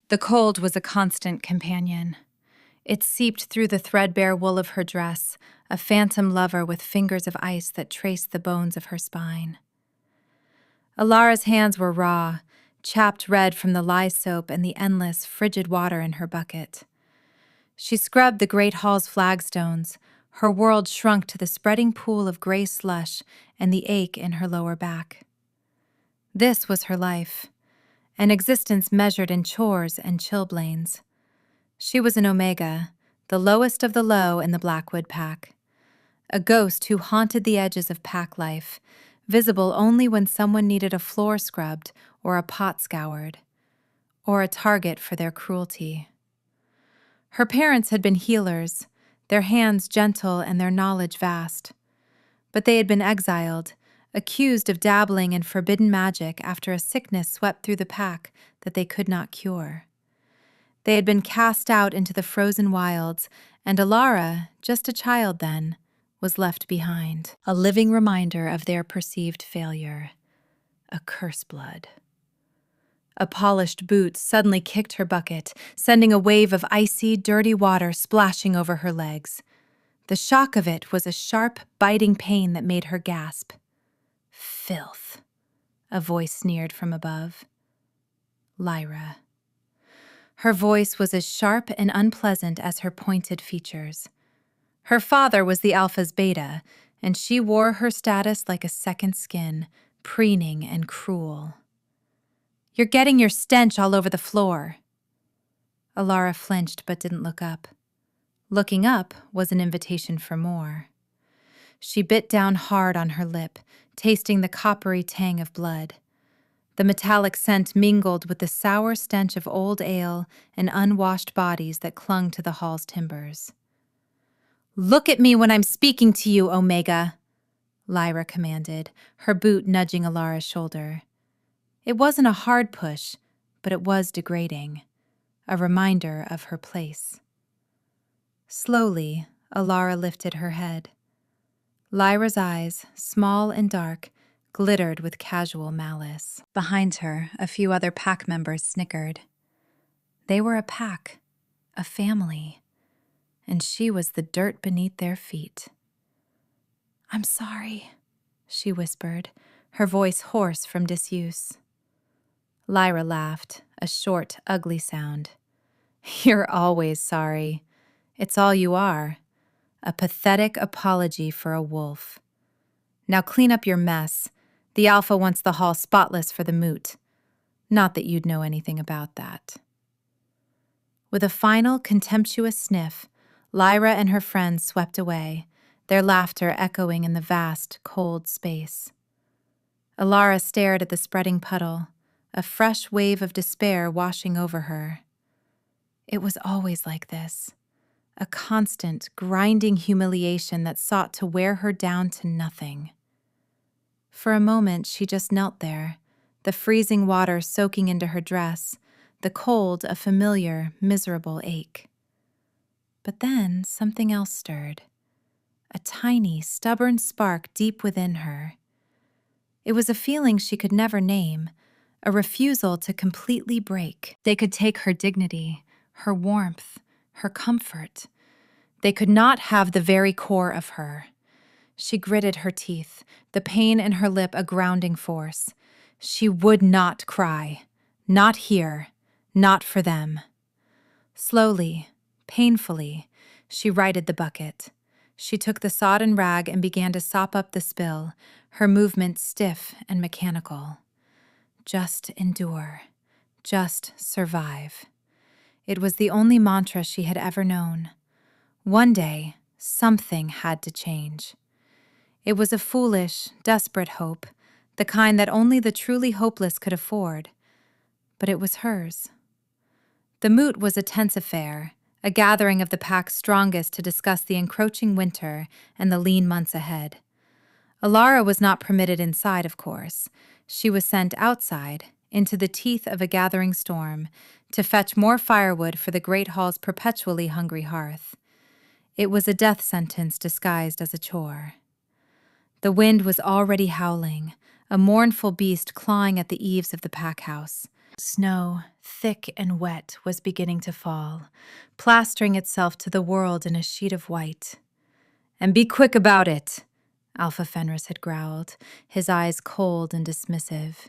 The cold was a constant companion. It seeped through the threadbare wool of her dress, a phantom lover with fingers of ice that traced the bones of her spine. Alara's hands were raw, chapped red from the lye soap and the endless, frigid water in her bucket. She scrubbed the great hall's flagstones. Her world shrunk to the spreading pool of gray slush and the ache in her lower back. This was her life, an existence measured in chores and chilblains. She was an omega, the lowest of the low in the Blackwood pack. A ghost who haunted the edges of pack life, visible only when someone needed a floor scrubbed or a pot scoured, or a target for their cruelty. Her parents had been healers, their hands gentle and their knowledge vast. But they had been exiled, accused of dabbling in forbidden magic after a sickness swept through the pack that they could not cure. They had been cast out into the frozen wilds, and Alara, just a child then, was left behind, a living reminder of their perceived failure, a curse blood. A polished boot suddenly kicked her bucket, sending a wave of icy, dirty water splashing over her legs. The shock of it was a sharp, biting pain that made her gasp. "Filth," a voice sneered from above. Lyra. Her voice was as sharp and unpleasant as her pointed features. Her father was the Alpha's beta, and she wore her status like a second skin, preening and cruel. "You're getting your stench all over the floor." Alara flinched but didn't look up. Looking up was an invitation for more. She bit down hard on her lip, tasting the coppery tang of blood. The metallic scent mingled with the sour stench of old ale and unwashed bodies that clung to the hall's timbers. "Look at me when I'm speaking to you, Omega," Lyra commanded, her boot nudging Alara's shoulder. It wasn't a hard push, but it was degrading, a reminder of her place. Slowly, Alara lifted her head. Lyra's eyes, small and dark, glittered with casual malice. Behind her, a few other pack members snickered. They were a pack, a family, and she was the dirt beneath their feet. "I'm sorry," she whispered, her voice hoarse from disuse. Lyra laughed, a short, ugly sound. "You're always sorry. It's all you are. A pathetic apology for a wolf. Now clean up your mess. The Alpha wants the hall spotless for the moot. Not that you'd know anything about that." With a final, contemptuous sniff, Lyra and her friends swept away, their laughter echoing in the vast, cold space. Alara stared at the spreading puddle, a fresh wave of despair washing over her. It was always like this, a constant, grinding humiliation that sought to wear her down to nothing. For a moment, she just knelt there, the freezing water soaking into her dress, the cold a familiar, miserable ache. But then something else stirred, a tiny, stubborn spark deep within her. It was a feeling she could never name, a refusal to completely break. They could take her dignity, her warmth, her comfort. They could not have the very core of her. She gritted her teeth, the pain in her lip a grounding force. She would not cry. Not here. Not for them. Slowly, painfully, she righted the bucket. She took the sodden rag and began to sop up the spill, her movement stiff and mechanical. Just endure. Just survive. It was the only mantra she had ever known. One day, something had to change. It was a foolish, desperate hope, the kind that only the truly hopeless could afford. But it was hers. The moot was a tense affair, a gathering of the pack's strongest to discuss the encroaching winter and the lean months ahead. Alara was not permitted inside, of course. She was sent outside, into the teeth of a gathering storm, to fetch more firewood for the great hall's perpetually hungry hearth. It was a death sentence disguised as a chore. The wind was already howling, a mournful beast clawing at the eaves of the pack house. Snow, thick and wet, was beginning to fall, plastering itself to the world in a sheet of white. "And be quick about it," Alpha Fenris had growled, his eyes cold and dismissive.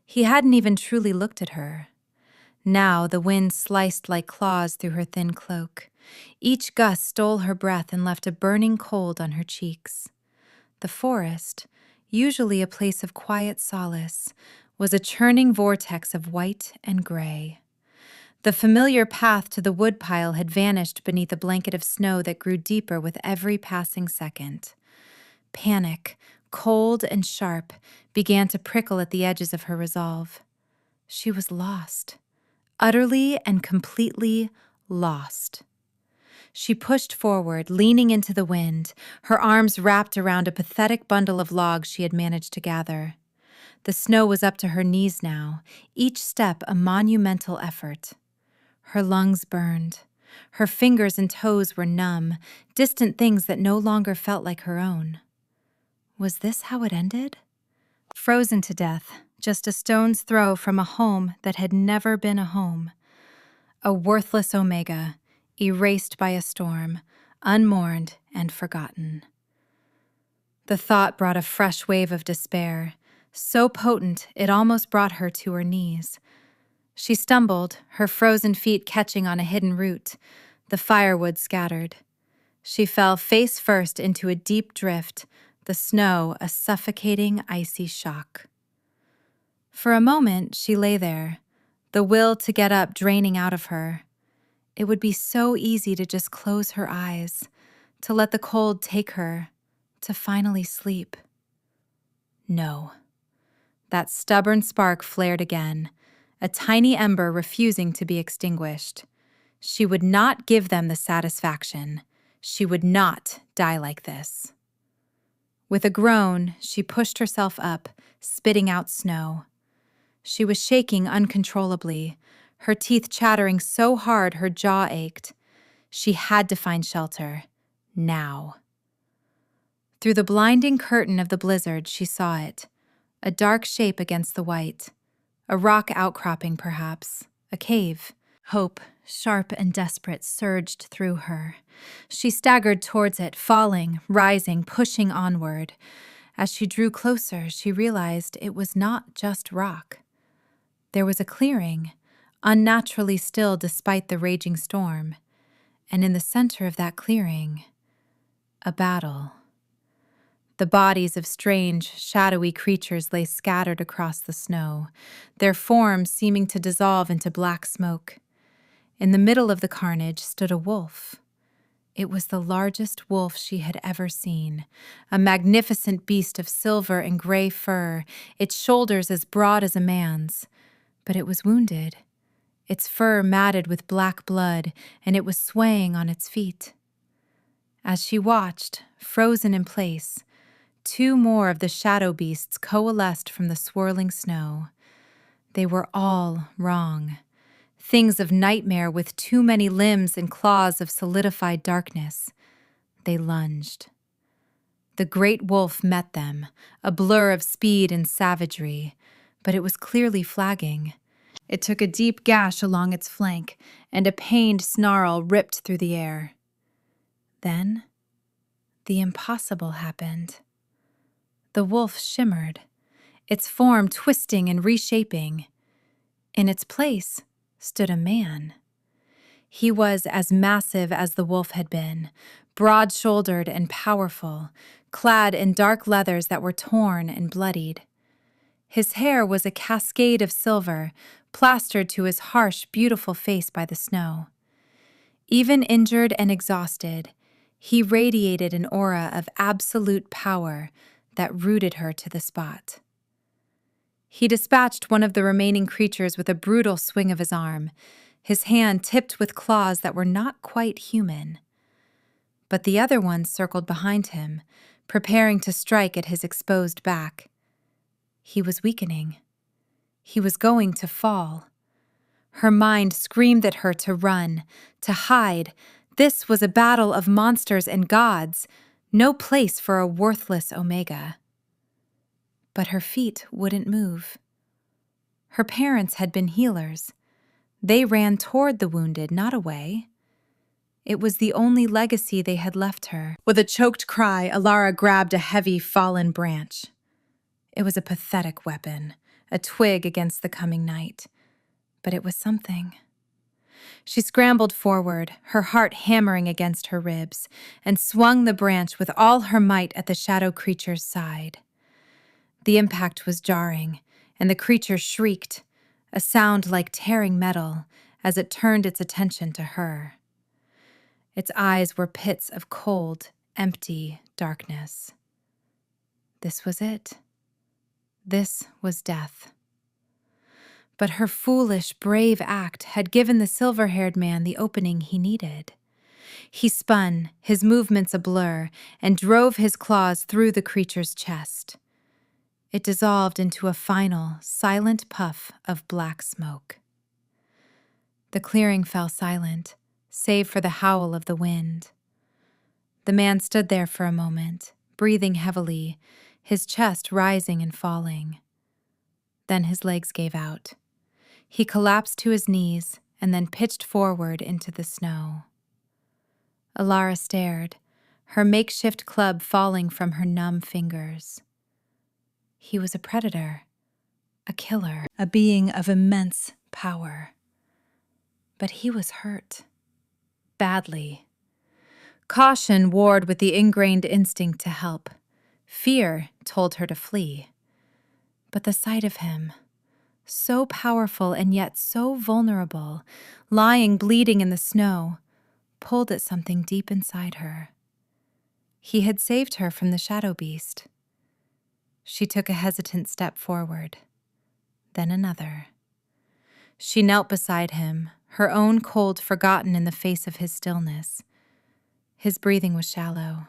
He hadn't even truly looked at her. Now the wind sliced like claws through her thin cloak. Each gust stole her breath and left a burning cold on her cheeks. The forest, usually a place of quiet solace, was a churning vortex of white and gray. The familiar path to the woodpile had vanished beneath a blanket of snow that grew deeper with every passing second. Panic, cold and sharp, began to prickle at the edges of her resolve. She was lost, utterly and completely lost. She pushed forward, leaning into the wind, her arms wrapped around a pathetic bundle of logs she had managed to gather. The snow was up to her knees now, each step a monumental effort. Her lungs burned. Her fingers and toes were numb, distant things that no longer felt like her own. Was this how it ended? Frozen to death, just a stone's throw from a home that had never been a home. A worthless Omega, erased by a storm, unmourned and forgotten. The thought brought a fresh wave of despair, so potent it almost brought her to her knees. She stumbled, her frozen feet catching on a hidden root, the firewood scattered. She fell face first into a deep drift, the snow a suffocating, icy shock. For a moment, she lay there, the will to get up draining out of her. It would be so easy to just close her eyes, to let the cold take her, to finally sleep. No. That stubborn spark flared again, a tiny ember refusing to be extinguished. She would not give them the satisfaction. She would not die like this. With a groan, she pushed herself up, spitting out snow. She was shaking uncontrollably, her teeth chattering so hard her jaw ached. She had to find shelter, now. Through the blinding curtain of the blizzard, she saw it, a dark shape against the white. A rock outcropping, perhaps. A cave. Hope, sharp and desperate, surged through her. She staggered towards it, falling, rising, pushing onward. As she drew closer, she realized it was not just rock. There was a clearing, unnaturally still despite the raging storm. And in the center of that clearing, a battle. The bodies of strange, shadowy creatures lay scattered across the snow, their forms seeming to dissolve into black smoke. In the middle of the carnage stood a wolf. It was the largest wolf she had ever seen, a magnificent beast of silver and gray fur, its shoulders as broad as a man's. But it was wounded, its fur matted with black blood, and it was swaying on its feet. As she watched, frozen in place, 2 more of the shadow beasts coalesced from the swirling snow. They were all wrong. Things of nightmare with too many limbs and claws of solidified darkness. They lunged. The great wolf met them, a blur of speed and savagery, but it was clearly flagging. It took a deep gash along its flank, and a pained snarl ripped through the air. Then, the impossible happened. The wolf shimmered, its form twisting and reshaping. In its place stood a man. He was as massive as the wolf had been, broad-shouldered and powerful, clad in dark leathers that were torn and bloodied. His hair was a cascade of silver, plastered to his harsh, beautiful face by the snow. Even injured and exhausted, he radiated an aura of absolute power that rooted her to the spot. He dispatched one of the remaining creatures with a brutal swing of his arm, his hand tipped with claws that were not quite human. But the other one circled behind him, preparing to strike at his exposed back. He was weakening. He was going to fall. Her mind screamed at her to run, to hide. This was a battle of monsters and gods, no place for a worthless Omega. But her feet wouldn't move. Her parents had been healers. They ran toward the wounded, not away. It was the only legacy they had left her. With a choked cry, Alara grabbed a heavy, fallen branch. It was a pathetic weapon, a twig against the coming night. But it was something. She scrambled forward, her heart hammering against her ribs, and swung the branch with all her might at the shadow creature's side. The impact was jarring, and the creature shrieked, a sound like tearing metal, as it turned its attention to her. Its eyes were pits of cold, empty darkness. This was it. This was death. But her foolish, brave act had given the silver-haired man the opening he needed. He spun, his movements a blur, and drove his claws through the creature's chest. It dissolved into a final, silent puff of black smoke. The clearing fell silent, save for the howl of the wind. The man stood there for a moment, breathing heavily, his chest rising and falling. Then his legs gave out. He collapsed to his knees and then pitched forward into the snow. Alara stared, her makeshift club falling from her numb fingers. He was a predator, a killer, a being of immense power. But he was hurt. Badly. Caution warred with the ingrained instinct to help. Fear told her to flee. But the sight of him, so powerful and yet so vulnerable, lying bleeding in the snow, pulled at something deep inside her. He had saved her from the shadow beast. She took a hesitant step forward, then another. She knelt beside him, her own cold forgotten in the face of his stillness. His breathing was shallow.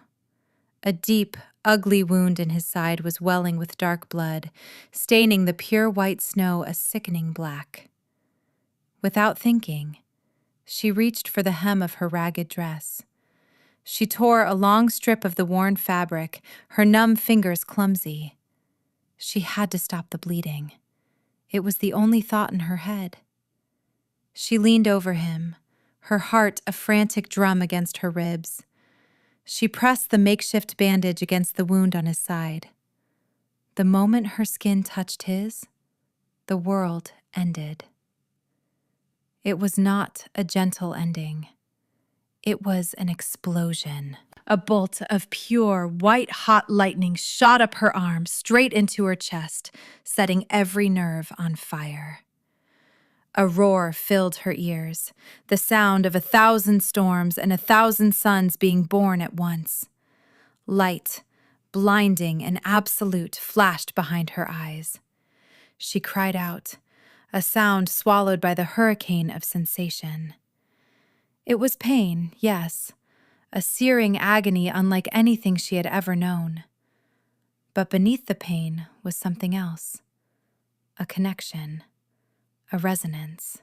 A deep, ugly wound in his side was welling with dark blood, staining the pure white snow a sickening black. Without thinking, she reached for the hem of her ragged dress. She tore a long strip of the worn fabric, her numb fingers clumsy. She had to stop the bleeding. It was the only thought in her head. She leaned over him, her heart a frantic drum against her ribs. She pressed the makeshift bandage against the wound on his side. The moment her skin touched his, the world ended. It was not a gentle ending. It was an explosion. A bolt of pure, white-hot lightning shot up her arm, straight into her chest, setting every nerve on fire. A roar filled her ears, the sound of 1,000 storms and 1,000 suns being born at once. Light, blinding and absolute, flashed behind her eyes. She cried out, a sound swallowed by the hurricane of sensation. It was pain, yes, a searing agony unlike anything she had ever known. But beneath the pain was something else, a connection. A resonance.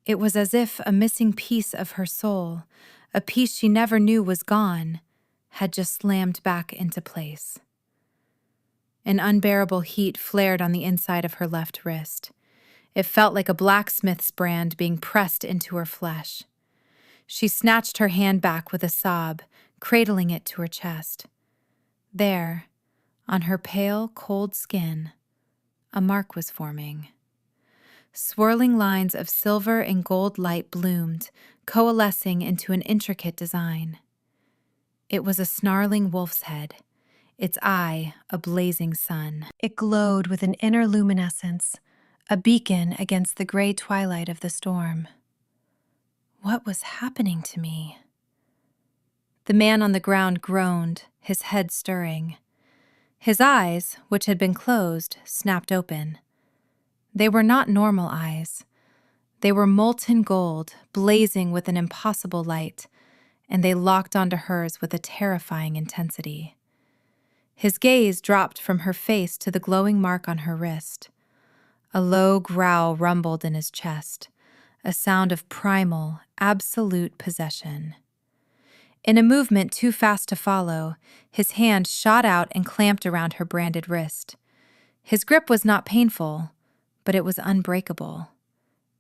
It was as if a missing piece of her soul, a piece she never knew was gone, had just slammed back into place. An unbearable heat flared on the inside of her left wrist. It felt like a blacksmith's brand being pressed into her flesh. She snatched her hand back with a sob, cradling it to her chest. There, on her pale, cold skin, a mark was forming. Swirling lines of silver and gold light bloomed, coalescing into an intricate design. It was a snarling wolf's head, its eye a blazing sun. It glowed with an inner luminescence, a beacon against the gray twilight of the storm. What was happening to me? The man on the ground groaned, his head stirring. His eyes, which had been closed, snapped open. They were not normal eyes. They were molten gold, blazing with an impossible light, and they locked onto hers with a terrifying intensity. His gaze dropped from her face to the glowing mark on her wrist. A low growl rumbled in his chest, a sound of primal, absolute possession. In a movement too fast to follow, his hand shot out and clamped around her branded wrist. His grip was not painful, but it was unbreakable,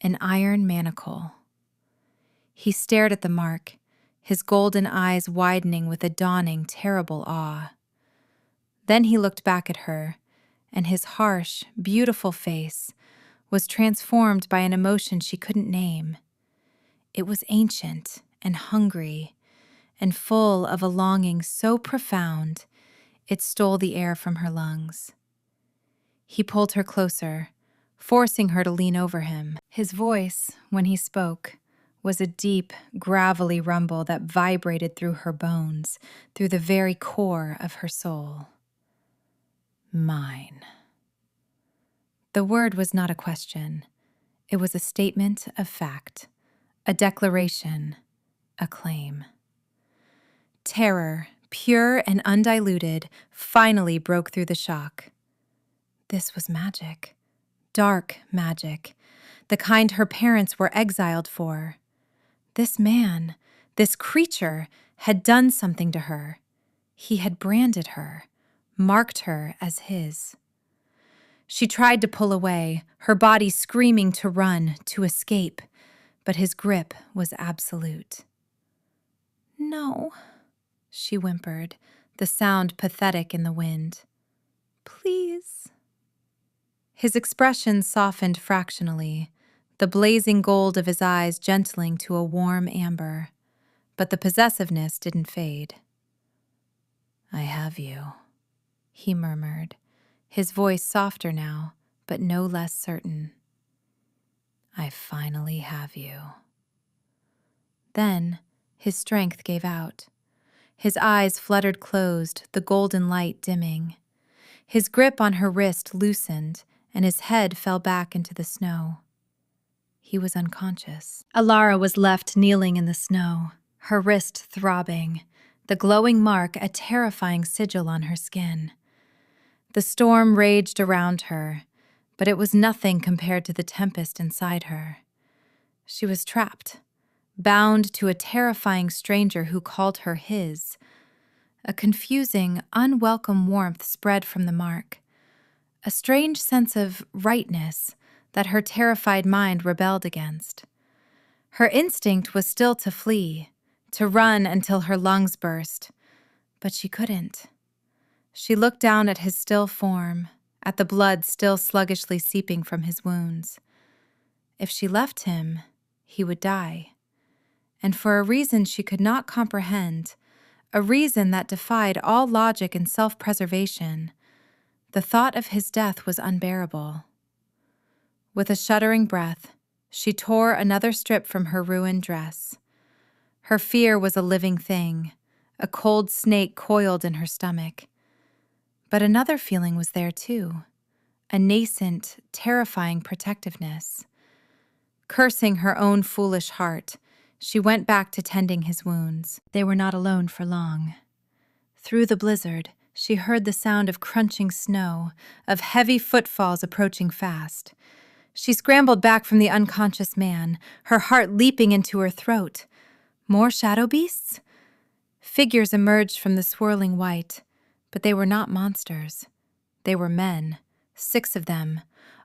an iron manacle. He stared at the mark, his golden eyes widening with a dawning, terrible awe. Then he looked back at her, and his harsh, beautiful face was transformed by an emotion she couldn't name. It was ancient and hungry, and full of a longing so profound it stole the air from her lungs. He pulled her closer, forcing her to lean over him. His voice, when he spoke, was a deep, gravelly rumble that vibrated through her bones, through the very core of her soul. Mine. The word was not a question. It was a statement of fact, a declaration, a claim. Terror, pure and undiluted, finally broke through the shock. This was magic, dark magic, the kind her parents were exiled for. This man, this creature, had done something to her. He had branded her, marked her as his. She tried to pull away, her body screaming to run, to escape, but his grip was absolute. "No," she whimpered, the sound pathetic in the wind. "Please." His expression softened fractionally, the blazing gold of his eyes gentling to a warm amber, but the possessiveness didn't fade. "I have you," he murmured, his voice softer now, but no less certain. "I finally have you." Then his strength gave out. His eyes fluttered closed, the golden light dimming. His grip on her wrist loosened, and his head fell back into the snow. He was unconscious. Alara was left kneeling in the snow, her wrist throbbing, the glowing mark a terrifying sigil on her skin. The storm raged around her, but it was nothing compared to the tempest inside her. She was trapped, bound to a terrifying stranger who called her his. A confusing, unwelcome warmth spread from the mark, a strange sense of rightness that her terrified mind rebelled against. Her instinct was still to flee, to run until her lungs burst, but she couldn't. She looked down at his still form, at the blood still sluggishly seeping from his wounds. If she left him, he would die. And for a reason she could not comprehend, a reason that defied all logic and self-preservation, the thought of his death was unbearable. With a shuddering breath, she tore another strip from her ruined dress. Her fear was a living thing, a cold snake coiled in her stomach. But another feeling was there too, a nascent, terrifying protectiveness. Cursing her own foolish heart, she went back to tending his wounds. They were not alone for long. Through the blizzard, she heard the sound of crunching snow, of heavy footfalls approaching fast. She scrambled back from the unconscious man, her heart leaping into her throat. More shadow beasts? Figures emerged from the swirling white, but they were not monsters. They were men, 6 of them,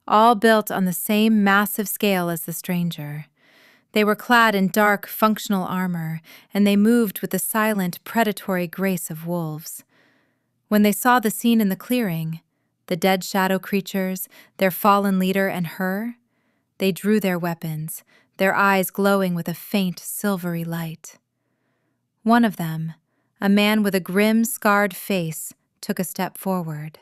all built on the same massive scale as the stranger. They were clad in dark, functional armor, and they moved with the silent, predatory grace of wolves. When they saw the scene in the clearing, the dead shadow creatures, their fallen leader, and her, they drew their weapons, their eyes glowing with a faint, silvery light. One of them, a man with a grim, scarred face, took a step forward.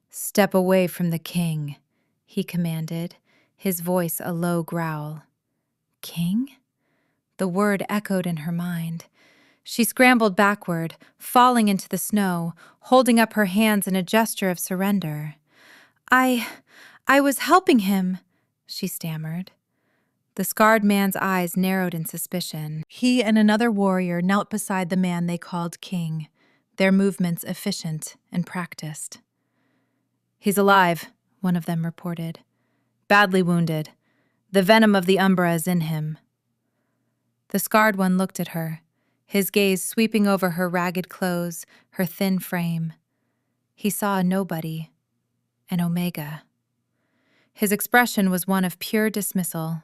"Step away from the king," he commanded, his voice a low growl. King? The word echoed in her mind. She scrambled backward, falling into the snow, holding up her hands in a gesture of surrender. I was helping him," she stammered. The scarred man's eyes narrowed in suspicion. He and another warrior knelt beside the man they called King, their movements efficient and practiced. "He's alive," one of them reported. "Badly wounded. The venom of the Umbra is in him." The scarred one looked at her, his gaze sweeping over her ragged clothes, her thin frame. He saw a nobody, an Omega. His expression was one of pure dismissal.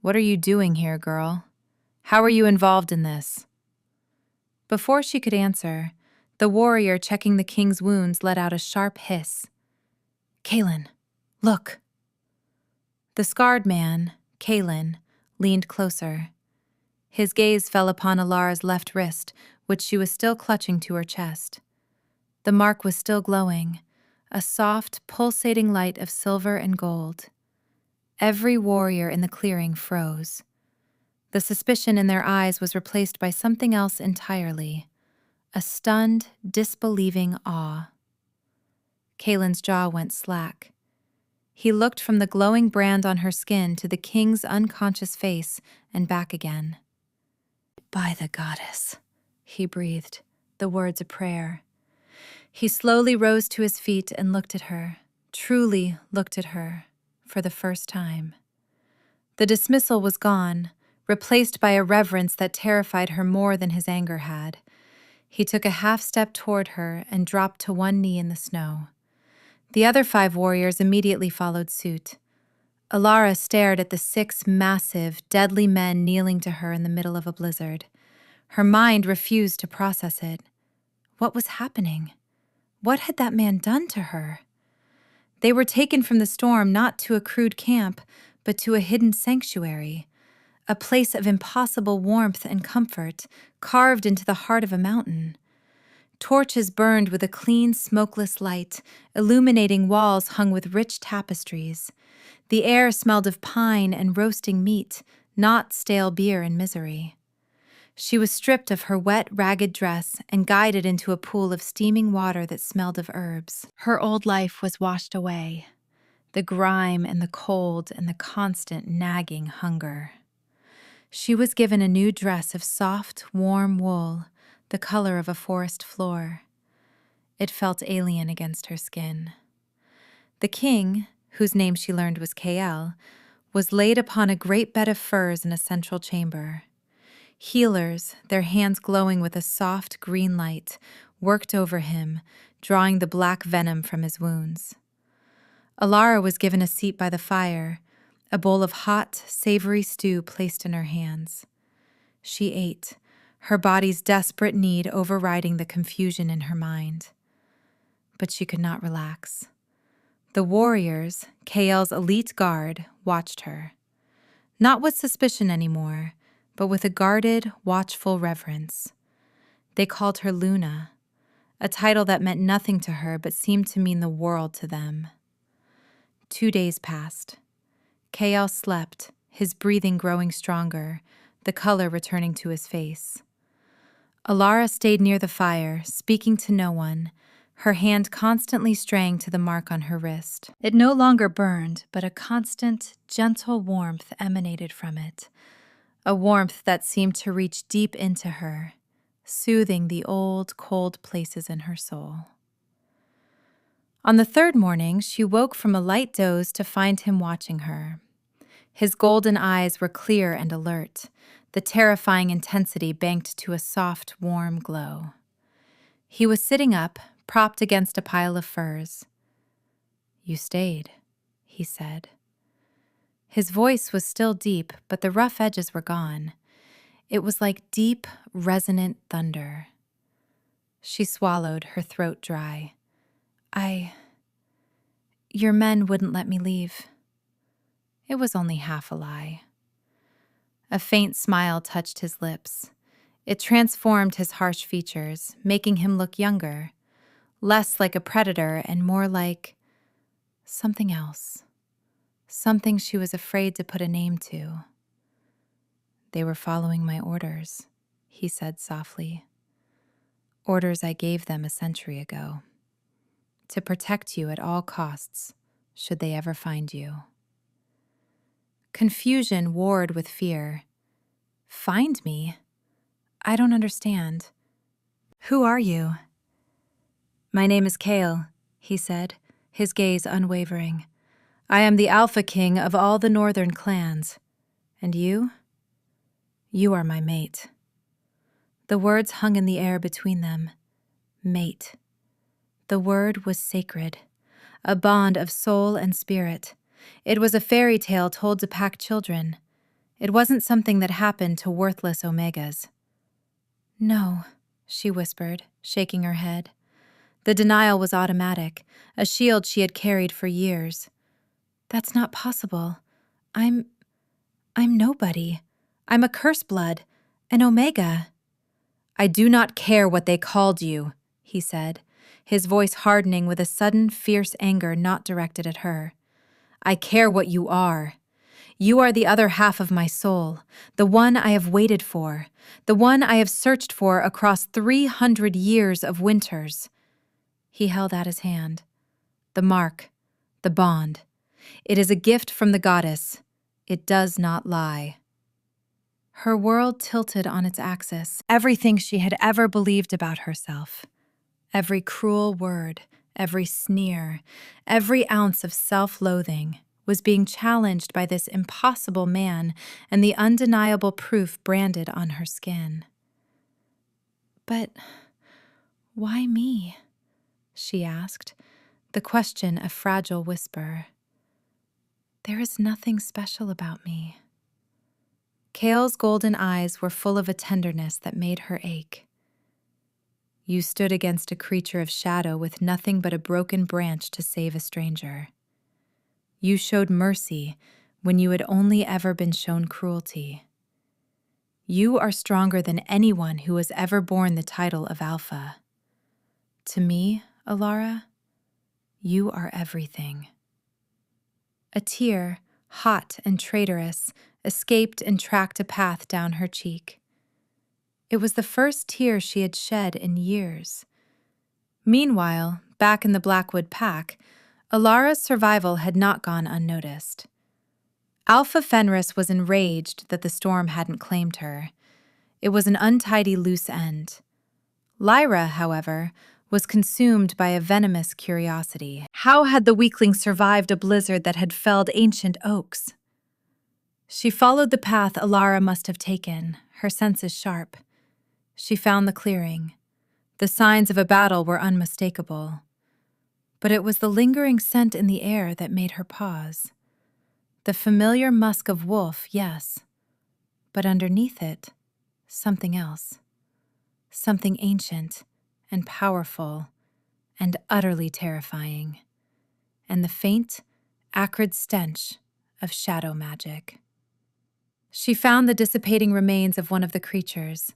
"What are you doing here, girl? How are you involved in this?" Before she could answer, the warrior checking the king's wounds let out a sharp hiss. "Kaelin, look." The scarred man, Kaelin, leaned closer. His gaze fell upon Alara's left wrist, which she was still clutching to her chest. The mark was still glowing, a soft, pulsating light of silver and gold. Every warrior in the clearing froze. The suspicion in their eyes was replaced by something else entirely, a stunned, disbelieving awe. Kaelin's jaw went slack. He looked from the glowing brand on her skin to the king's unconscious face and back again. "By the goddess," he breathed, the words a prayer. He slowly rose to his feet and looked at her, truly looked at her, for the first time. The dismissal was gone, replaced by a reverence that terrified her more than his anger had. He took a half-step toward her and dropped to one knee in the snow. The other 5 warriors immediately followed suit. Alara stared at the 6 massive, deadly men kneeling to her in the middle of a blizzard. Her mind refused to process it. What was happening? What had that man done to her? They were taken from the storm not to a crude camp, but to a hidden sanctuary, a place of impossible warmth and comfort, carved into the heart of a mountain. Torches burned with a clean, smokeless light, illuminating walls hung with rich tapestries. The air smelled of pine and roasting meat, not stale beer and misery. She was stripped of her wet, ragged dress and guided into a pool of steaming water that smelled of herbs. Her old life was washed away, the grime and the cold and the constant nagging hunger. She was given a new dress of soft, warm wool, the color of a forest floor. It felt alien against her skin. The king, whose name she learned was Kael, was laid upon a great bed of furs in a central chamber. Healers, their hands glowing with a soft green light, worked over him, drawing the black venom from his wounds. Alara was given a seat by the fire, a bowl of hot, savory stew placed in her hands. She ate, her body's desperate need overriding the confusion in her mind. But she could not relax. The warriors, Kael's elite guard, watched her. Not with suspicion anymore, but with a guarded, watchful reverence. They called her Luna, a title that meant nothing to her but seemed to mean the world to them. 2 days passed. Kael slept, his breathing growing stronger, the color returning to his face. Alara stayed near the fire, speaking to no one, her hand constantly straying to the mark on her wrist. It no longer burned, but a constant, gentle warmth emanated from it, a warmth that seemed to reach deep into her, soothing the old, cold places in her soul. On the 3rd morning, she woke from a light doze to find him watching her. His golden eyes were clear and alert, the terrifying intensity banked to a soft, warm glow. He was sitting up, propped against a pile of furs. "You stayed," he said. His voice was still deep, but the rough edges were gone. It was like deep, resonant thunder. She swallowed, her throat dry. Your men wouldn't let me leave." It was only half a lie. A faint smile touched his lips. It transformed his harsh features, making him look younger, less like a predator and more like something else, something she was afraid to put a name to. "They were following my orders," he said softly. "Orders I gave them a century ago. To protect you at all costs, should they ever find you." Confusion warred with fear. "Find me? I don't understand. Who are you?" "My name is Kael," he said, his gaze unwavering. "I am the Alpha King of all the northern clans. And you? You are my mate." The words hung in the air between them. Mate. The word was sacred, a bond of soul and spirit. It was a fairy tale told to pack children. It wasn't something that happened to worthless Omegas. "No," she whispered, shaking her head. The denial was automatic, a shield she had carried for years. "That's not possible. I'm nobody. I'm a curse blood, an Omega." "I do not care what they called you," he said, his voice hardening with a sudden, fierce anger not directed at her. "I care what you are. You are the other half of my soul, the one I have waited for, the one I have searched for across 300 years of winters." He held out his hand. "The mark, the bond. It is a gift from the goddess. It does not lie." Her world tilted on its axis. Everything she had ever believed about herself, every cruel word, every sneer, every ounce of self-loathing, was being challenged by this impossible man and the undeniable proof branded on her skin. "But why me?" she asked, the question a fragile whisper. "There is nothing special about me." Kale's golden eyes were full of a tenderness that made her ache. "You stood against a creature of shadow with nothing but a broken branch to save a stranger. You showed mercy when you had only ever been shown cruelty. You are stronger than anyone who has ever borne the title of Alpha. To me, Alara, you are everything." A tear, hot and traitorous, escaped and tracked a path down her cheek. It was the first tear she had shed in years. Meanwhile, back in the Blackwood Pack, Alara's survival had not gone unnoticed. Alpha Fenris was enraged that the storm hadn't claimed her. It was an untidy loose end. Lyra, however, was consumed by a venomous curiosity. How had the weakling survived a blizzard that had felled ancient oaks? She followed the path Alara must have taken, her senses sharp. She found the clearing. The signs of a battle were unmistakable. But it was the lingering scent in the air that made her pause. The familiar musk of wolf, yes, but underneath it, something else. Something ancient and powerful and utterly terrifying. And the faint, acrid stench of shadow magic. She found the dissipating remains of one of the creatures,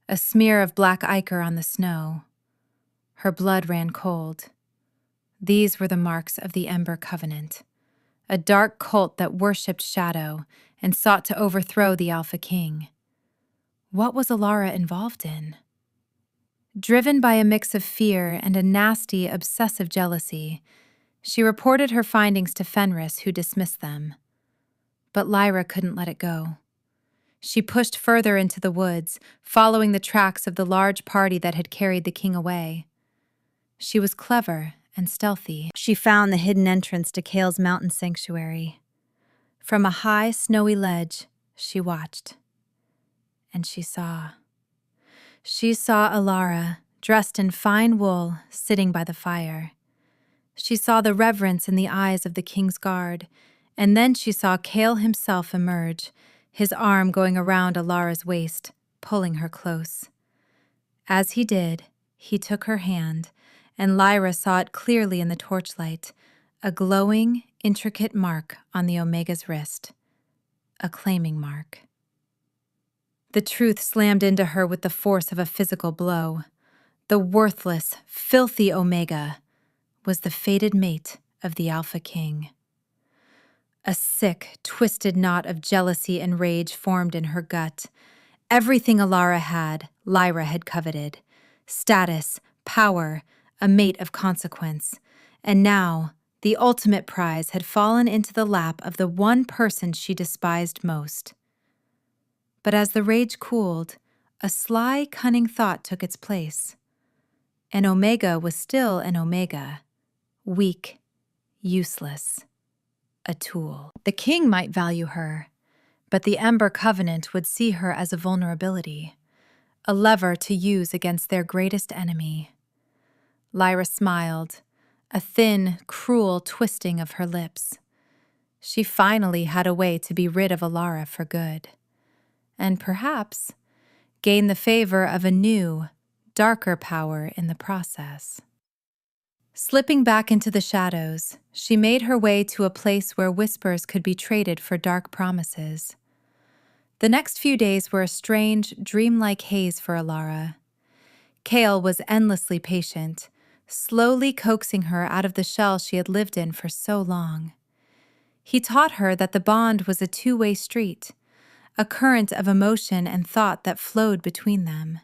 a smear of black ichor on the snow. Her blood ran cold. These were the marks of the Ember Covenant, a dark cult that worshipped shadow and sought to overthrow the Alpha King. What was Alara involved in? Driven by a mix of fear and a nasty, obsessive jealousy, she reported her findings to Fenris, who dismissed them. But Lyra couldn't let it go. She pushed further into the woods, following the tracks of the large party that had carried the king away. She was clever and stealthy. She found the hidden entrance to Kale's mountain sanctuary. From a high, snowy ledge, she watched. And she saw. She saw Alara, dressed in fine wool, sitting by the fire. She saw the reverence in the eyes of the king's guard, and then she saw Kale himself emerge, his arm going around Alara's waist, pulling her close. As he did, he took her hand, and Lyra saw it clearly in the torchlight, a glowing, intricate mark on the Omega's wrist. A claiming mark. The truth slammed into her with the force of a physical blow. The worthless, filthy Omega was the fated mate of the Alpha King. A sick, twisted knot of jealousy and rage formed in her gut. Everything Alara had, Lyra had coveted. Status, power, a mate of consequence. And now, the ultimate prize had fallen into the lap of the one person she despised most. But as the rage cooled, a sly, cunning thought took its place. An Omega was still an Omega. Weak, useless, a tool. The king might value her, but the Ember Covenant would see her as a vulnerability, a lever to use against their greatest enemy. Lyra smiled, a thin, cruel twisting of her lips. She finally had a way to be rid of Alara for good, and perhaps gain the favor of a new, darker power in the process. Slipping back into the shadows, she made her way to a place where whispers could be traded for dark promises. The next few days were a strange, dreamlike haze for Alara. Kale was endlessly patient, slowly coaxing her out of the shell she had lived in for so long. He taught her that the bond was a two-way street, a current of emotion and thought that flowed between them.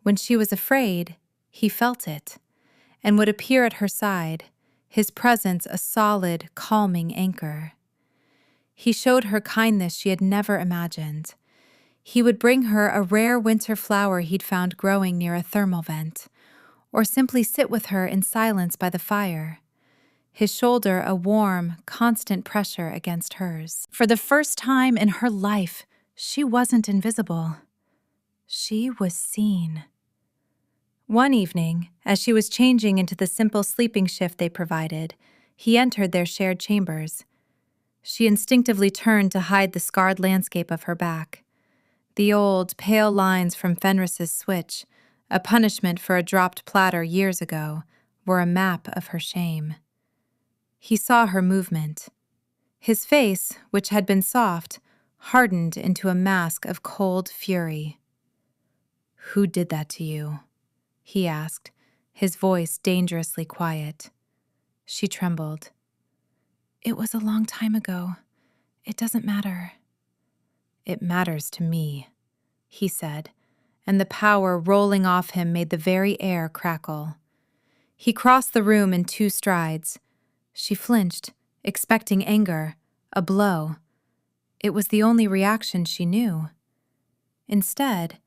When she was afraid, he felt it, and would appear at her side, his presence a solid, calming anchor. He showed her kindness she had never imagined. He would bring her a rare winter flower he'd found growing near a thermal vent, or simply sit with her in silence by the fire, his shoulder a warm, constant pressure against hers. For the first time in her life, she wasn't invisible. She was seen. One evening, as she was changing into the simple sleeping shift they provided, he entered their shared chambers. She instinctively turned to hide the scarred landscape of her back. The old, pale lines from Fenris's switch, a punishment for a dropped platter years ago, were a map of her shame. He saw her movement. His face, which had been soft, hardened into a mask of cold fury. "Who did that to you?" he asked, his voice dangerously quiet. She trembled. "It was a long time ago. It doesn't matter." "It matters to me," he said, and the power rolling off him made the very air crackle. He crossed the room in 2 strides. She flinched, expecting anger, a blow. It was the only reaction she knew. Instead,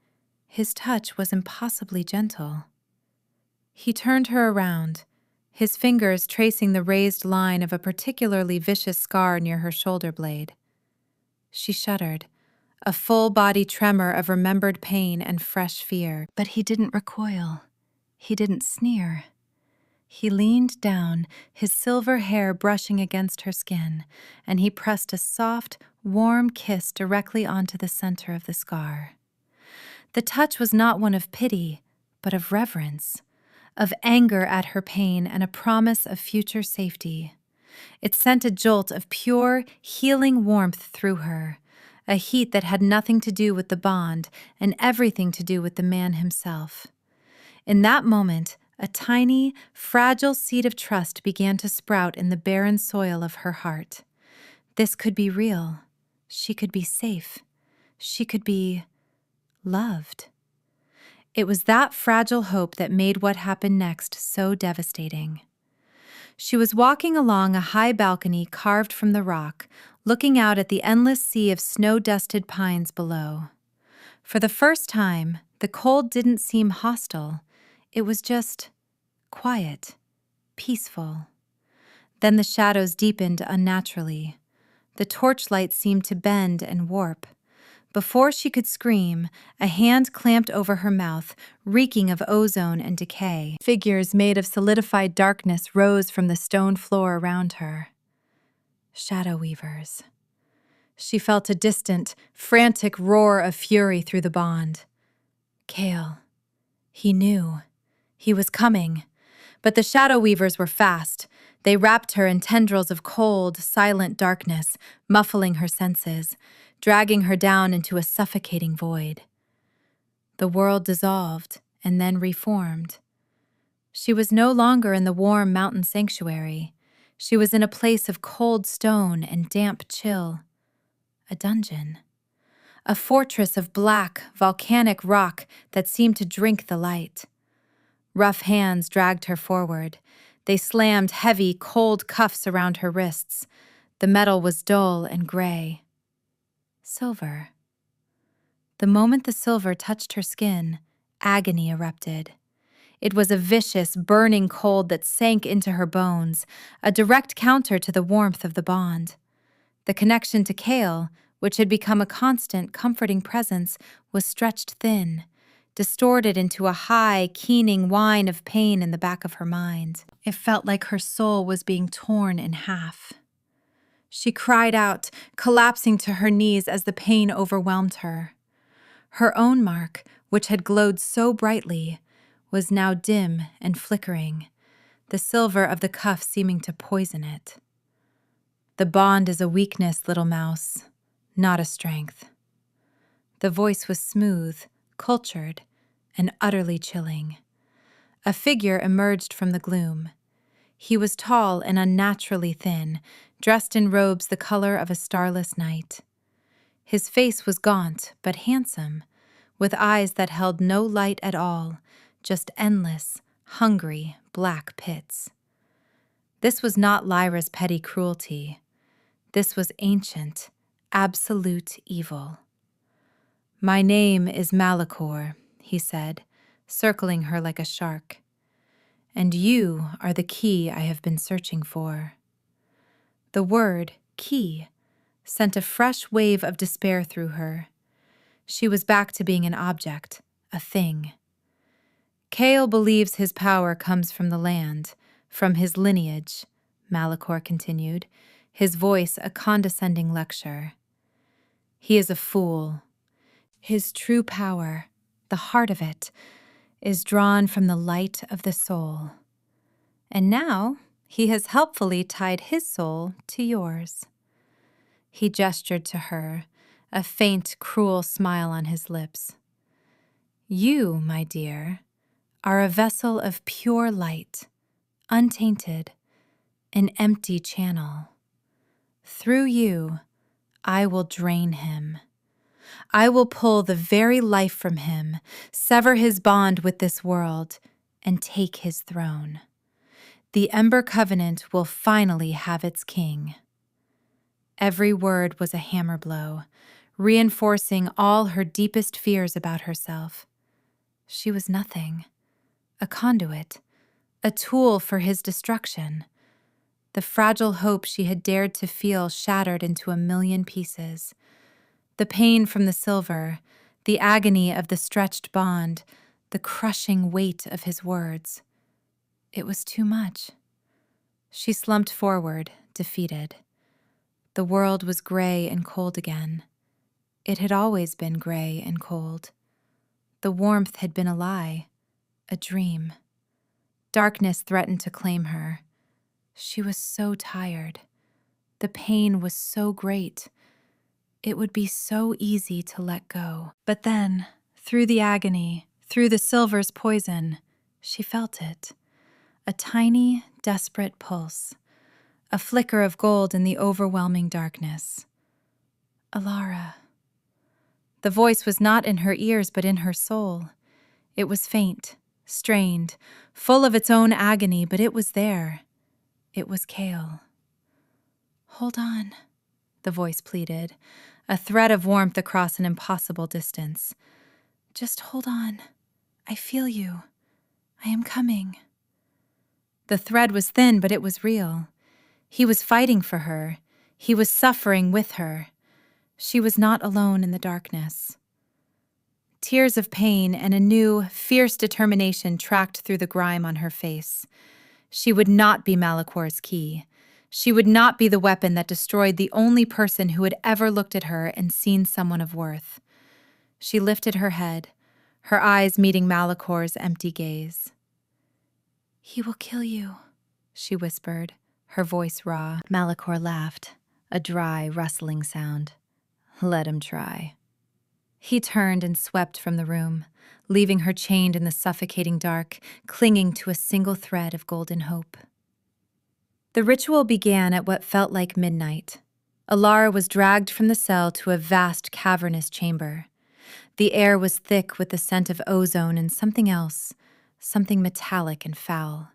his touch was impossibly gentle. He turned her around, his fingers tracing the raised line of a particularly vicious scar near her shoulder blade. She shuddered, a full-body tremor of remembered pain and fresh fear. But he didn't recoil. He didn't sneer. He leaned down, his silver hair brushing against her skin, and he pressed a soft, warm kiss directly onto the center of the scar. The touch was not one of pity, but of reverence, of anger at her pain and a promise of future safety. It sent a jolt of pure, healing warmth through her, a heat that had nothing to do with the bond and everything to do with the man himself. In that moment, a tiny, fragile seed of trust began to sprout in the barren soil of her heart. This could be real. She could be safe. She could be loved. It was that fragile hope that made what happened next so devastating. She was walking along a high balcony carved from the rock, looking out at the endless sea of snow-dusted pines below. For the first time, the cold didn't seem hostile. It was just quiet, peaceful. Then the shadows deepened unnaturally. The torchlight seemed to bend and warp. Before she could scream, a hand clamped over her mouth, reeking of ozone and decay. Figures made of solidified darkness rose from the stone floor around her. Shadow weavers. She felt a distant, frantic roar of fury through the bond. Kale. He knew. He was coming. But the shadow weavers were fast. They wrapped her in tendrils of cold, silent darkness, muffling her senses, dragging her down into a suffocating void. The world dissolved and then reformed. She was no longer in the warm mountain sanctuary. She was in a place of cold stone and damp chill. A dungeon. A fortress of black, volcanic rock that seemed to drink the light. Rough hands dragged her forward. They slammed heavy, cold cuffs around her wrists. The metal was dull and gray. Silver. The moment the silver touched her skin, agony erupted. It was a vicious, burning cold that sank into her bones, a direct counter to the warmth of the bond. The connection to Kale, which had become a constant, comforting presence, was stretched thin, distorted into a high, keening whine of pain in the back of her mind. It felt like her soul was being torn in half. She cried out, collapsing to her knees as the pain overwhelmed her. Her own mark, which had glowed so brightly, was now dim and flickering, the silver of the cuff seeming to poison it. The bond is a weakness, little mouse, not a strength. The voice was smooth, cultured, and utterly chilling. A figure emerged from the gloom. He was tall and unnaturally thin, dressed in robes the color of a starless night. His face was gaunt but handsome, with eyes that held no light at all, just endless, hungry, black pits. This was not Lyra's petty cruelty. This was ancient, absolute evil. "My name is Malachor," he said, circling her like a shark. "And you are the key I have been searching for." The word, key, sent a fresh wave of despair through her. She was back to being an object, a thing. "Kael believes his power comes from the land, from his lineage," Malachor continued, his voice a condescending lecture. "He is a fool. His true power, the heart of it, is drawn from the light of the soul. And now he has helpfully tied his soul to yours." He gestured to her, a faint, cruel smile on his lips. "You, my dear, are a vessel of pure light, untainted, an empty channel. Through you, I will drain him. I will pull the very life from him, sever his bond with this world, and take his throne. The Ember Covenant will finally have its king." Every word was a hammer blow, reinforcing all her deepest fears about herself. She was nothing, a conduit, a tool for his destruction. The fragile hope she had dared to feel shattered into a million pieces. The pain from the silver, the agony of the stretched bond, the crushing weight of his words. It was too much. She slumped forward, defeated. The world was gray and cold again. It had always been gray and cold. The warmth had been a lie, a dream. Darkness threatened to claim her. She was so tired. The pain was so great. It would be so easy to let go. But then, through the agony, through the silver's poison, she felt it. A tiny, desperate pulse. A flicker of gold in the overwhelming darkness. "Alara." The voice was not in her ears but in her soul. It was faint, strained, full of its own agony, but it was there. It was Kael. "Hold on," the voice pleaded, a thread of warmth across an impossible distance. "Just hold on. I feel you. I am coming." The thread was thin, but it was real. He was fighting for her. He was suffering with her. She was not alone in the darkness. Tears of pain and a new, fierce determination tracked through the grime on her face. She would not be Malachor's key. She would not be the weapon that destroyed the only person who had ever looked at her and seen someone of worth. She lifted her head, her eyes meeting Malachor's empty gaze. "He will kill you," she whispered, her voice raw. Malachor laughed, a dry, rustling sound. "Let him try." He turned and swept from the room, leaving her chained in the suffocating dark, clinging to a single thread of golden hope. The ritual began at what felt like midnight. Alara was dragged from the cell to a vast cavernous chamber. The air was thick with the scent of ozone and something else, something metallic and foul.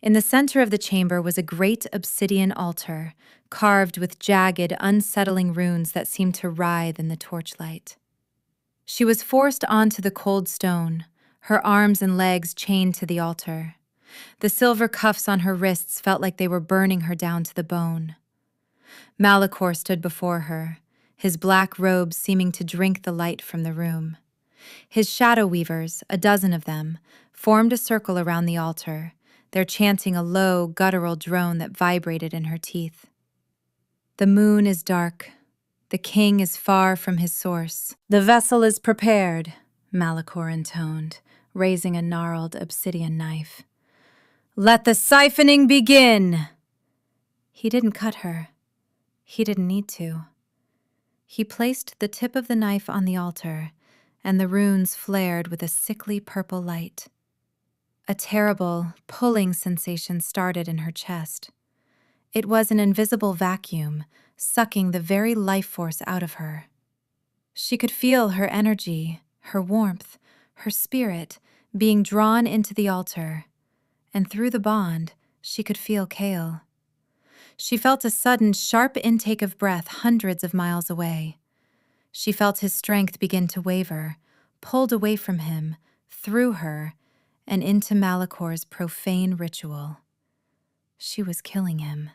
In the center of the chamber was a great obsidian altar, carved with jagged, unsettling runes that seemed to writhe in the torchlight. She was forced onto the cold stone, her arms and legs chained to the altar. The silver cuffs on her wrists felt like they were burning her down to the bone. Malachor stood before her, his black robes seeming to drink the light from the room. His shadow weavers, a dozen of them, formed a circle around the altar, their chanting a low, guttural drone that vibrated in her teeth. The moon is dark. The king is far from his source. The vessel is prepared, Malachor intoned, raising a gnarled obsidian knife. Let the siphoning begin! He didn't cut her. He didn't need to. He placed the tip of the knife on the altar, and the runes flared with a sickly purple light. A terrible, pulling sensation started in her chest. It was an invisible vacuum, sucking the very life force out of her. She could feel her energy, her warmth, her spirit being drawn into the altar, and through the bond, she could feel Cale. She felt a sudden, sharp intake of breath hundreds of miles away. She felt his strength begin to waver, pulled away from him, through her, and into Malachor's profane ritual. She was killing him.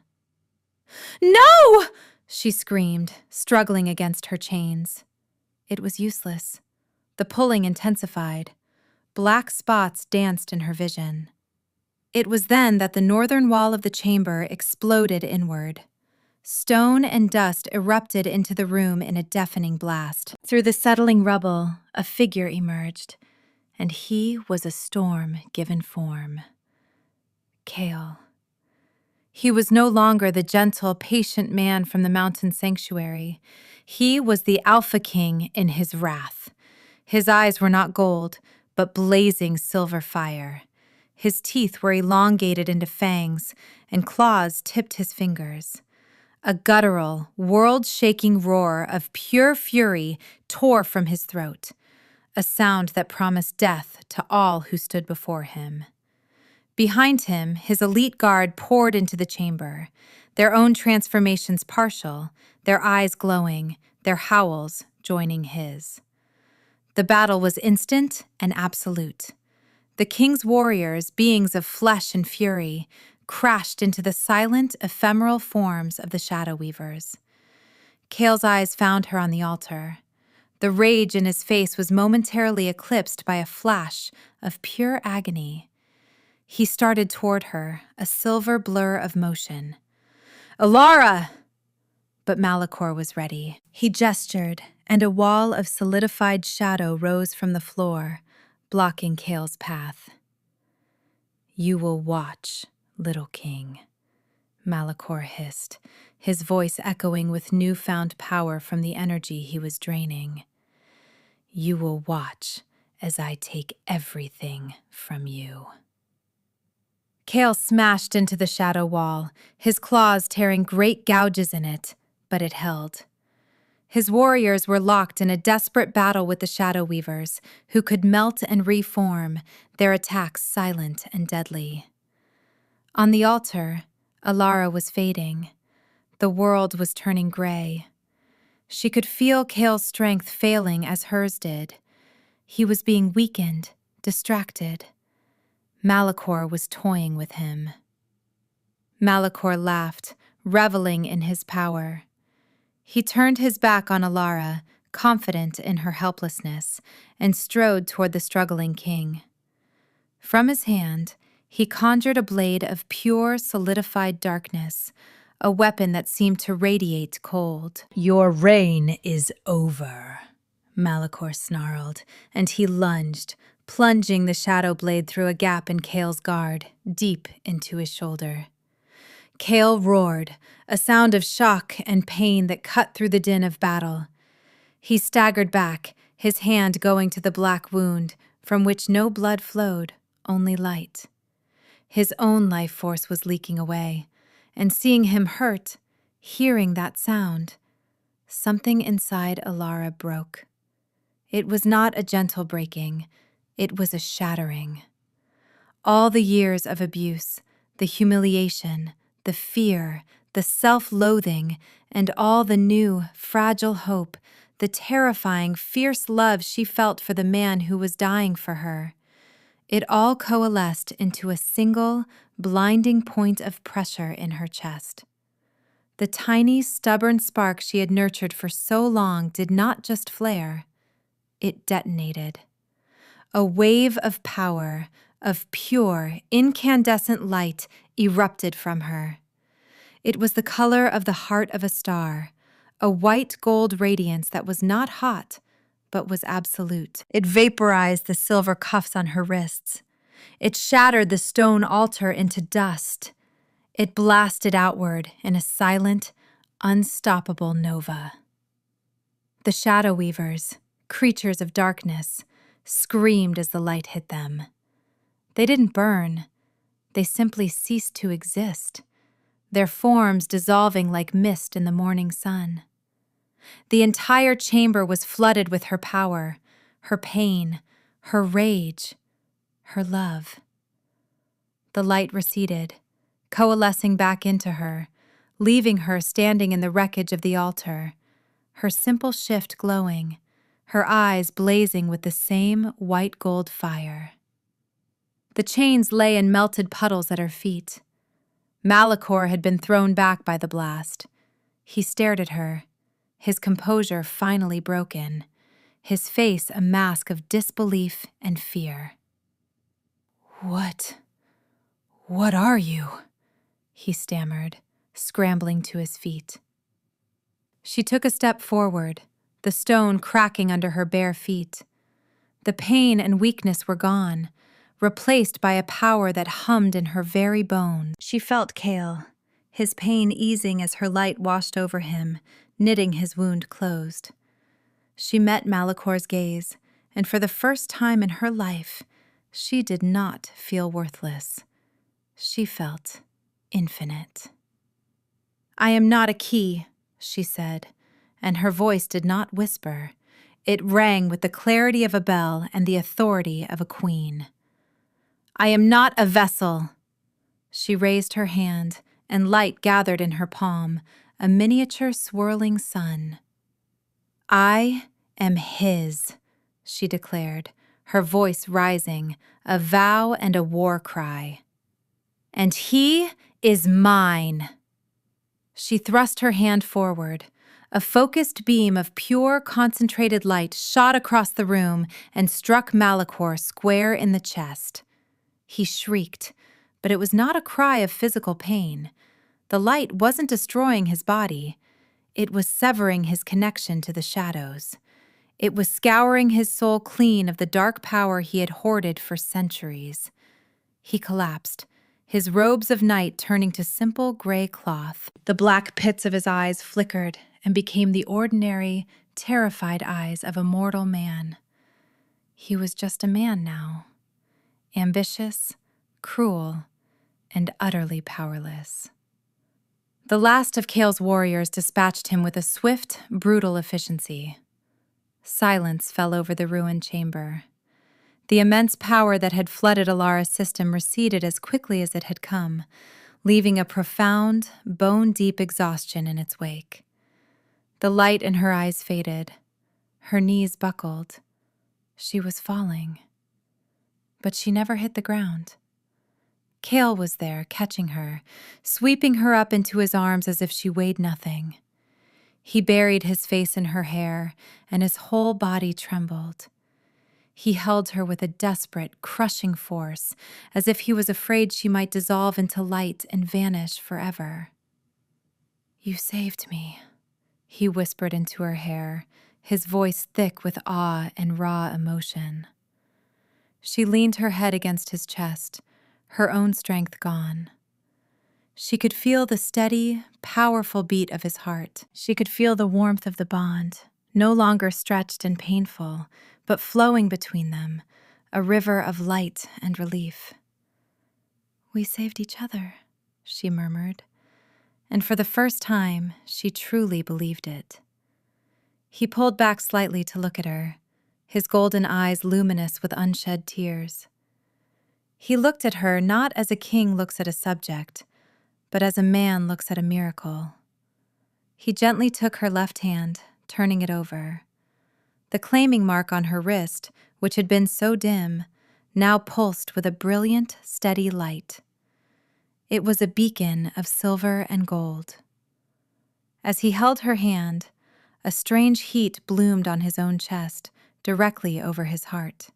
No! She screamed, struggling against her chains. It was useless. The pulling intensified. Black spots danced in her vision. It was then that the northern wall of the chamber exploded inward. Stone and dust erupted into the room in a deafening blast. Through the settling rubble, a figure emerged, and he was a storm given form. Cale. He was no longer the gentle, patient man from the mountain sanctuary. He was the Alpha King in his wrath. His eyes were not gold, but blazing silver fire. His teeth were elongated into fangs, and claws tipped his fingers. A guttural, world-shaking roar of pure fury tore from his throat, a sound that promised death to all who stood before him. Behind him, his elite guard poured into the chamber, their own transformations partial, their eyes glowing, their howls joining his. The battle was instant and absolute. The king's warriors, beings of flesh and fury, crashed into the silent, ephemeral forms of the shadow weavers. Cale's eyes found her on the altar. The rage in his face was momentarily eclipsed by a flash of pure agony. He started toward her, a silver blur of motion. Alara! But Malachor was ready. He gestured, and a wall of solidified shadow rose from the floor, blocking Cale's path. You will watch, little king, Malachor hissed, his voice echoing with newfound power from the energy he was draining. You will watch as I take everything from you. Cale smashed into the shadow wall, his claws tearing great gouges in it, but it held. His warriors were locked in a desperate battle with the shadow weavers, who could melt and reform, their attacks silent and deadly. On the altar, Alara was fading. The world was turning gray. She could feel Cale's strength failing as hers did. He was being weakened, distracted. Malachor was toying with him. Malachor laughed, reveling in his power. He turned his back on Alara, confident in her helplessness, and strode toward the struggling king. From his hand, he conjured a blade of pure, solidified darkness, a weapon that seemed to radiate cold. Your reign is over, Malachor snarled, and he lunged, plunging the shadow blade through a gap in Cale's guard, deep into his shoulder. Cale roared, a sound of shock and pain that cut through the din of battle. He staggered back, his hand going to the black wound, from which no blood flowed, only light. His own life force was leaking away, and seeing him hurt, hearing that sound, something inside Alara broke. It was not a gentle breaking, it was a shattering. All the years of abuse, the humiliation, the fear, the self-loathing, and all the new, fragile hope, the terrifying, fierce love she felt for the man who was dying for her. It all coalesced into a single, blinding point of pressure in her chest. The tiny, stubborn spark she had nurtured for so long did not just flare, It detonated. A wave of power, of pure, incandescent light erupted from her. It was the color of the heart of a star, a white gold radiance that was not hot, but was absolute. It vaporized the silver cuffs on her wrists. It shattered the stone altar into dust. It blasted outward in a silent, unstoppable nova. The shadow weavers, creatures of darkness, screamed as the light hit them. They didn't burn. They simply ceased to exist, their forms dissolving like mist in the morning sun. The entire chamber was flooded with her power, her pain, her rage, her love. The light receded, coalescing back into her, leaving her standing in the wreckage of the altar, her simple shift glowing, her eyes blazing with the same white gold fire. The chains lay in melted puddles at her feet. Malachor had been thrown back by the blast. He stared at her, his composure finally broken, his face a mask of disbelief and fear. What are you?" he stammered, scrambling to his feet. She took a step forward, the stone cracking under her bare feet. The pain and weakness were gone, replaced by a power that hummed in her very bones. She felt Cale, his pain easing as her light washed over him, knitting his wound closed. She met Malachor's gaze, and for the first time in her life, she did not feel worthless. She felt infinite. "I am not a key," she said, and her voice did not whisper. It rang with the clarity of a bell and the authority of a queen. "I am not a vessel." She raised her hand, and light gathered in her palm, a miniature swirling sun. "I am his," she declared, her voice rising, a vow and a war cry. "And he is mine." She thrust her hand forward. A focused beam of pure, concentrated light shot across the room and struck Malachor square in the chest. He shrieked, but it was not a cry of physical pain. The light wasn't destroying his body. It was severing his connection to the shadows. It was scouring his soul clean of the dark power he had hoarded for centuries. He collapsed, his robes of night turning to simple gray cloth. The black pits of his eyes flickered and became the ordinary, terrified eyes of a mortal man. He was just a man now, ambitious, cruel, and utterly powerless. The last of Cale's warriors dispatched him with a swift, brutal efficiency. Silence fell over the ruined chamber. The immense power that had flooded Alara's system receded as quickly as it had come, leaving a profound, bone-deep exhaustion in its wake. The light in her eyes faded. Her knees buckled. She was falling. But she never hit the ground. Cale was there, catching her, sweeping her up into his arms as if she weighed nothing. He buried his face in her hair, and his whole body trembled. He held her with a desperate, crushing force, as if he was afraid she might dissolve into light and vanish forever. "You saved me," he whispered into her hair, his voice thick with awe and raw emotion. She leaned her head against his chest, her own strength gone. She could feel the steady, powerful beat of his heart. She could feel the warmth of the bond, no longer stretched and painful, but flowing between them, a river of light and relief. "We saved each other," she murmured, and for the first time, she truly believed it. He pulled back slightly to look at her, his golden eyes luminous with unshed tears. He looked at her not as a king looks at a subject, but as a man looks at a miracle. He gently took her left hand, turning it over. The claiming mark on her wrist, which had been so dim, now pulsed with a brilliant, steady light. It was a beacon of silver and gold. As he held her hand, a strange heat bloomed on his own chest, directly over his heart.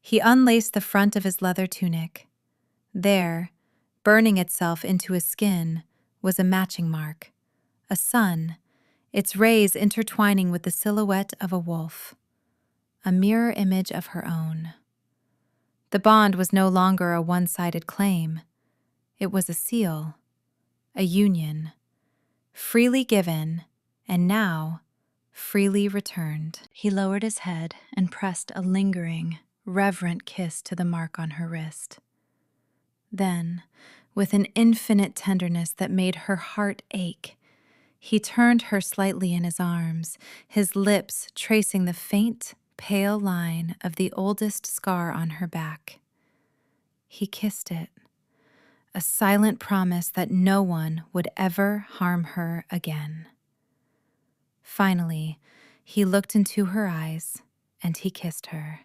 He unlaced the front of his leather tunic. There, burning itself into his skin, was a matching mark, a sun, its rays intertwining with the silhouette of a wolf, a mirror image of her own. The bond was no longer a one-sided claim. It was a seal, a union, freely given, and now freely returned. He lowered his head and pressed a lingering, reverent kiss to the mark on her wrist. Then, with an infinite tenderness that made her heart ache, he turned her slightly in his arms, his lips tracing the faint, pale line of the oldest scar on her back. He kissed it, a silent promise that no one would ever harm her again. Finally, he looked into her eyes and he kissed her.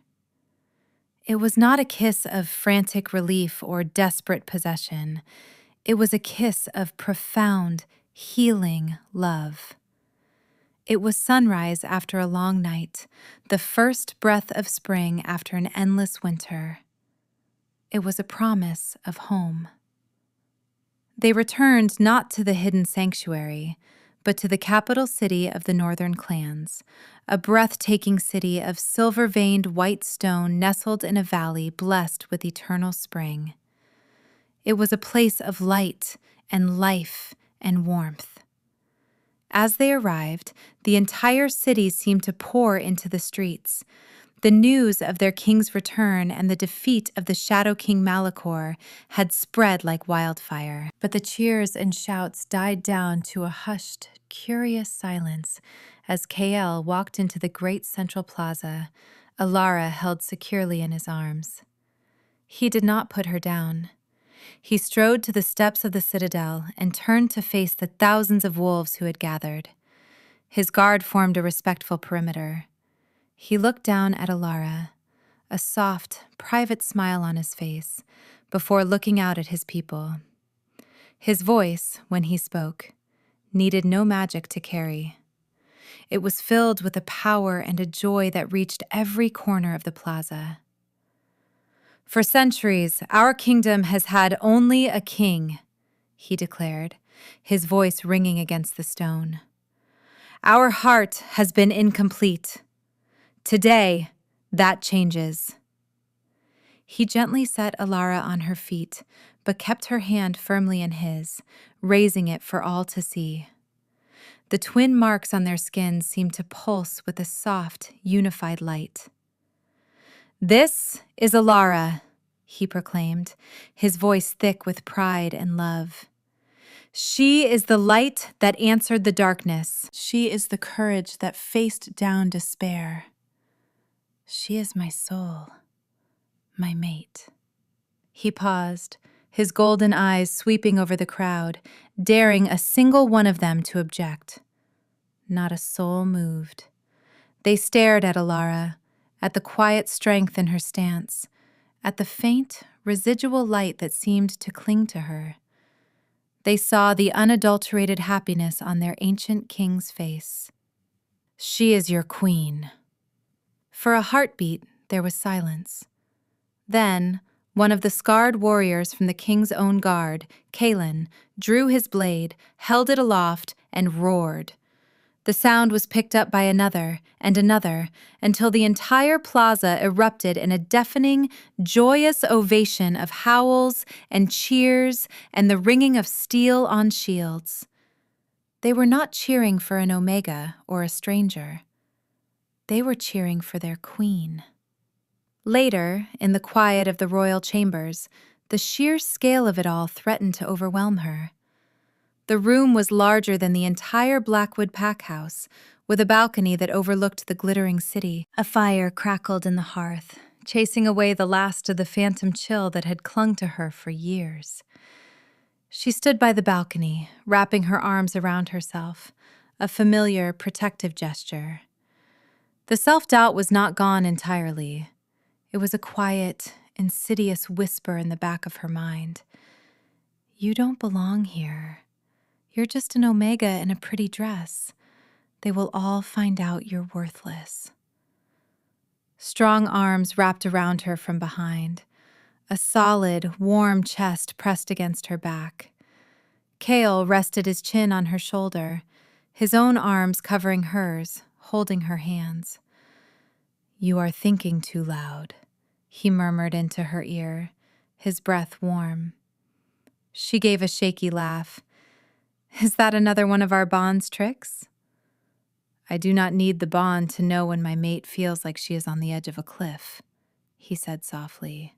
It was not a kiss of frantic relief or desperate possession. It was a kiss of profound, healing love. It was sunrise after a long night, the first breath of spring after an endless winter. It was a promise of home. They returned not to the hidden sanctuary, but to the capital city of the northern clans, a breathtaking city of silver-veined white stone nestled in a valley blessed with eternal spring. It was a place of light and life and warmth. As they arrived, the entire city seemed to pour into the streets. The news of their king's return and the defeat of the Shadow King Malachor had spread like wildfire. But the cheers and shouts died down to a hushed, curious silence as Kael walked into the great central plaza, Alara held securely in his arms. He did not put her down. He strode to the steps of the citadel and turned to face the thousands of wolves who had gathered. His guard formed a respectful perimeter. He looked down at Alara, a soft, private smile on his face, before looking out at his people. His voice, when he spoke, needed no magic to carry. It was filled with a power and a joy that reached every corner of the plaza. "For centuries, our kingdom has had only a king," he declared, his voice ringing against the stone. "Our heart has been incomplete. Today, that changes." He gently set Alara on her feet, but kept her hand firmly in his, raising it for all to see. The twin marks on their skins seemed to pulse with a soft, unified light. "This is Alara," he proclaimed, his voice thick with pride and love. "She is the light that answered the darkness. She is the courage that faced down despair. She is my soul, my mate." He paused, his golden eyes sweeping over the crowd, daring a single one of them to object. Not a soul moved. They stared at Alara, at the quiet strength in her stance, at the faint, residual light that seemed to cling to her. They saw the unadulterated happiness on their ancient king's face. "She is your queen." For a heartbeat, there was silence. Then, one of the scarred warriors from the king's own guard, Kalen, drew his blade, held it aloft, and roared. The sound was picked up by another and another, until the entire plaza erupted in a deafening, joyous ovation of howls and cheers and the ringing of steel on shields. They were not cheering for an Omega or a stranger. They were cheering for their queen. Later, in the quiet of the royal chambers, the sheer scale of it all threatened to overwhelm her. The room was larger than the entire Blackwood pack house, with a balcony that overlooked the glittering city. A fire crackled in the hearth, chasing away the last of the phantom chill that had clung to her for years. She stood by the balcony, wrapping her arms around herself, a familiar, protective gesture. The self-doubt was not gone entirely. It was a quiet, insidious whisper in the back of her mind. "You don't belong here. You're just an Omega in a pretty dress. They will all find out you're worthless." strong arms wrapped around her from behind. A solid, warm chest pressed against her back. Kale rested his chin on her shoulder, his own arms covering hers, holding her hands. "You are thinking too loud," he murmured into her ear, his breath warm. She gave a shaky laugh. "Is that another one of our bond's tricks?" "I do not need the bond to know when my mate feels like she is on the edge of a cliff," he said softly.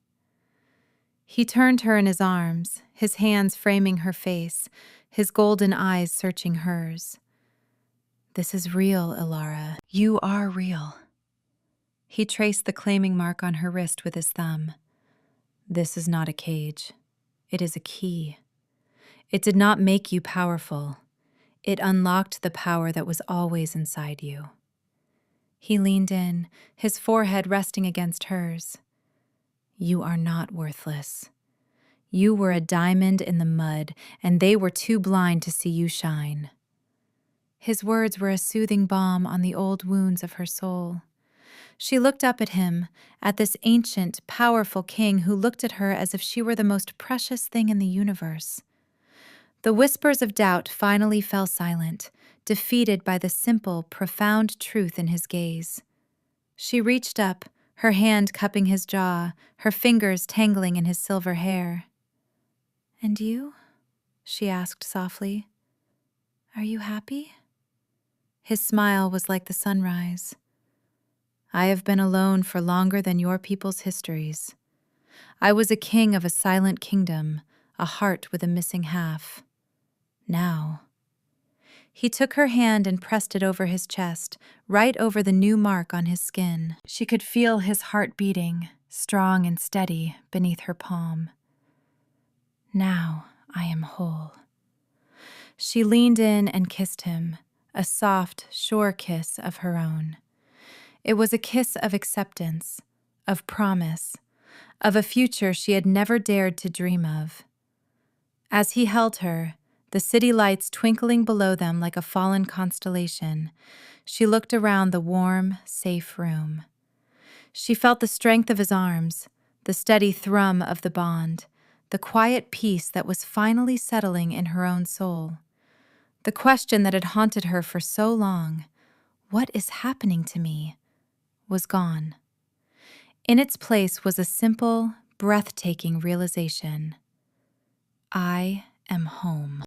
He turned her in his arms, his hands framing her face, his golden eyes searching hers. "This is real, Ilara. You are real." He traced the claiming mark on her wrist with his thumb. "This is not a cage. It is a key. It did not make you powerful. It unlocked the power that was always inside you." He leaned in, his forehead resting against hers. "You are not worthless. You were a diamond in the mud, and they were too blind to see you shine." His words were a soothing balm on the old wounds of her soul. She looked up at him, at this ancient, powerful king who looked at her as if she were the most precious thing in the universe. The whispers of doubt finally fell silent, defeated by the simple, profound truth in his gaze. She reached up, her hand cupping his jaw, her fingers tangling in his silver hair. "And you?" she asked softly. "Are you happy?" His smile was like the sunrise. "I have been alone for longer than your people's histories. I was a king of a silent kingdom, a heart with a missing half. Now." He took her hand and pressed it over his chest, right over the new mark on his skin. She could feel his heart beating, strong and steady, beneath her palm. "Now I am whole." She leaned in and kissed him, a soft, sure kiss of her own. It was a kiss of acceptance, of promise, of a future she had never dared to dream of. As he held her, the city lights twinkling below them like a fallen constellation, she looked around the warm, safe room. She felt the strength of his arms, the steady thrum of the bond, the quiet peace that was finally settling in her own soul. The question that had haunted her for so long, "What is happening to me?" was gone. In its place was a simple, breathtaking realization. I am home.